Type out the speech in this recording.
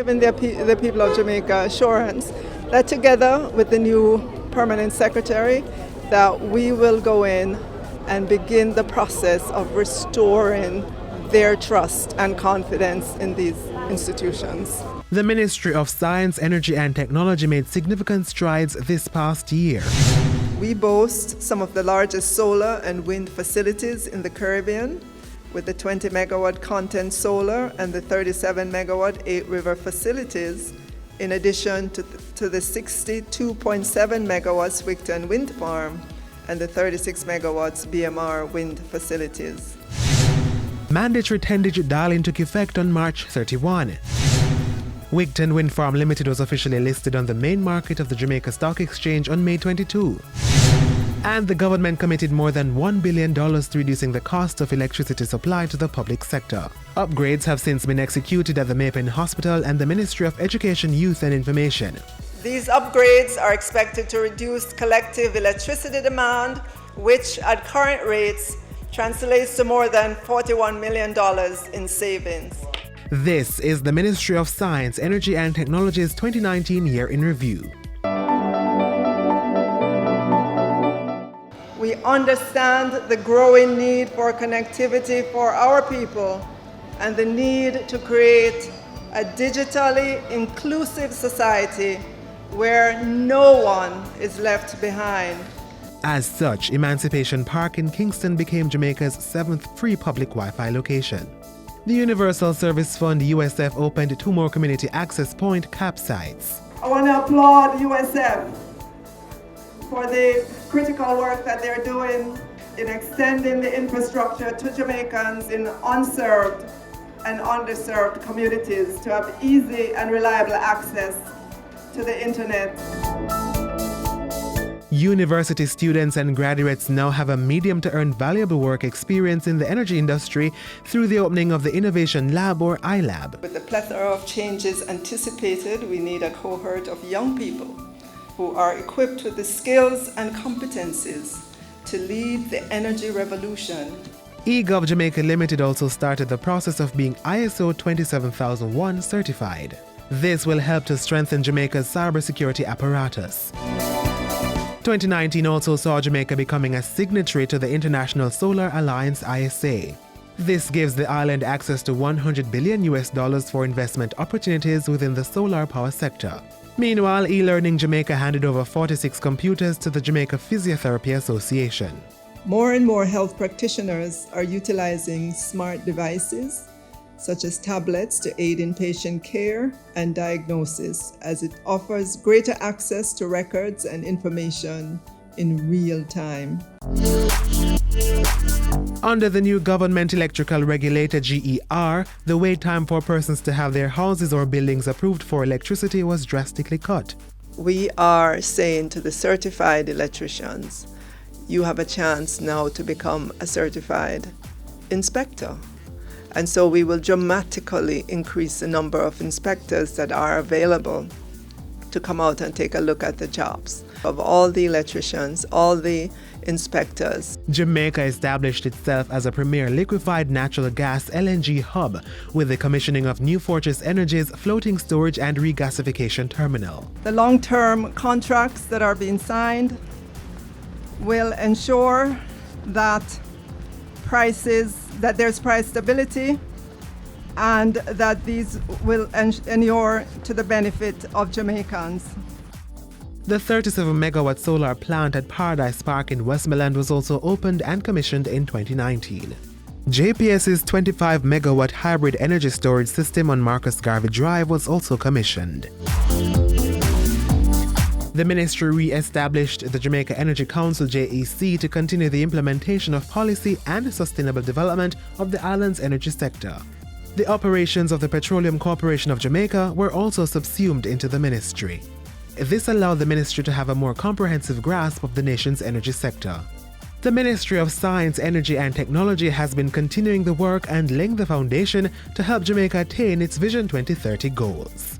Giving the people of Jamaica assurance that together with the new permanent secretary, that we will go in and begin the process of restoring their trust and confidence in these institutions. The Ministry of Science, Energy and Technology made significant strides this past year. We boast some of the largest solar and wind facilities in the Caribbean, with the 20 megawatt content solar and the 37 megawatt 8 river facilities, in addition to the 62.7 megawatts Wigton wind farm and the 36 megawatts BMR wind facilities. Mandatory 10-digit dialing took effect on March 31. Wigton Wind Farm Limited was officially listed on the main market of the Jamaica Stock Exchange on May 22. And the government committed more than $1 billion to reducing the cost of electricity supply to the public sector. Upgrades have since been executed at the Maypen Hospital and the Ministry of Education, Youth and Information. These upgrades are expected to reduce collective electricity demand, which at current rates translates to more than $41 million in savings. This is the Ministry of Science, Energy and Technology's 2019 Year in Review. We understand the growing need for connectivity for our people and the need to create a digitally inclusive society where no one is left behind. As such, Emancipation Park in Kingston became Jamaica's 7th free public Wi-Fi location. The Universal Service Fund USF opened 2 more community access point CAP sites. I want to applaud USF for the critical work that they're doing in extending the infrastructure to Jamaicans in unserved and underserved communities to have easy and reliable access to the internet. University students and graduates now have a medium to earn valuable work experience in the energy industry through the opening of the Innovation Lab or iLab. With the plethora of changes anticipated, we need a cohort of young people who are equipped with the skills and competencies to lead the energy revolution. eGov Jamaica Limited also started the process of being ISO 27001 certified. This will help to strengthen Jamaica's cybersecurity apparatus. 2019 also saw Jamaica becoming a signatory to the International Solar Alliance ISA. This gives the island access to $100 billion for investment opportunities within the solar power sector. Meanwhile, eLearning Jamaica handed over 46 computers to the Jamaica Physiotherapy Association. More and more health practitioners are utilizing smart devices, such as tablets, to aid in patient care and diagnosis, as it offers greater access to records and information in real time. Under the new government electrical regulator GER, the wait time for persons to have their houses or buildings approved for electricity was drastically cut. We are saying to the certified electricians, you have a chance now to become a certified inspector. And so we will dramatically increase the number of inspectors that are available to come out and take a look at the jobs of all the electricians, all the inspectors. Jamaica established itself as a premier liquefied natural gas LNG hub with the commissioning of New Fortress Energy's floating storage and regasification terminal. The long-term contracts that are being signed will ensure that there's price stability and that these will inure to the benefit of Jamaicans. The 37 megawatt solar plant at Paradise Park in Westmoreland was also opened and commissioned in 2019. JPS's 25 megawatt hybrid energy storage system on Marcus Garvey Drive was also commissioned. The ministry re-established the Jamaica Energy Council JEC to continue the implementation of policy and sustainable development of the island's energy sector. The operations of the Petroleum Corporation of Jamaica were also subsumed into the ministry. This allowed the ministry to have a more comprehensive grasp of the nation's energy sector. The Ministry of Science, Energy and Technology has been continuing the work and laying the foundation to help Jamaica attain its Vision 2030 goals.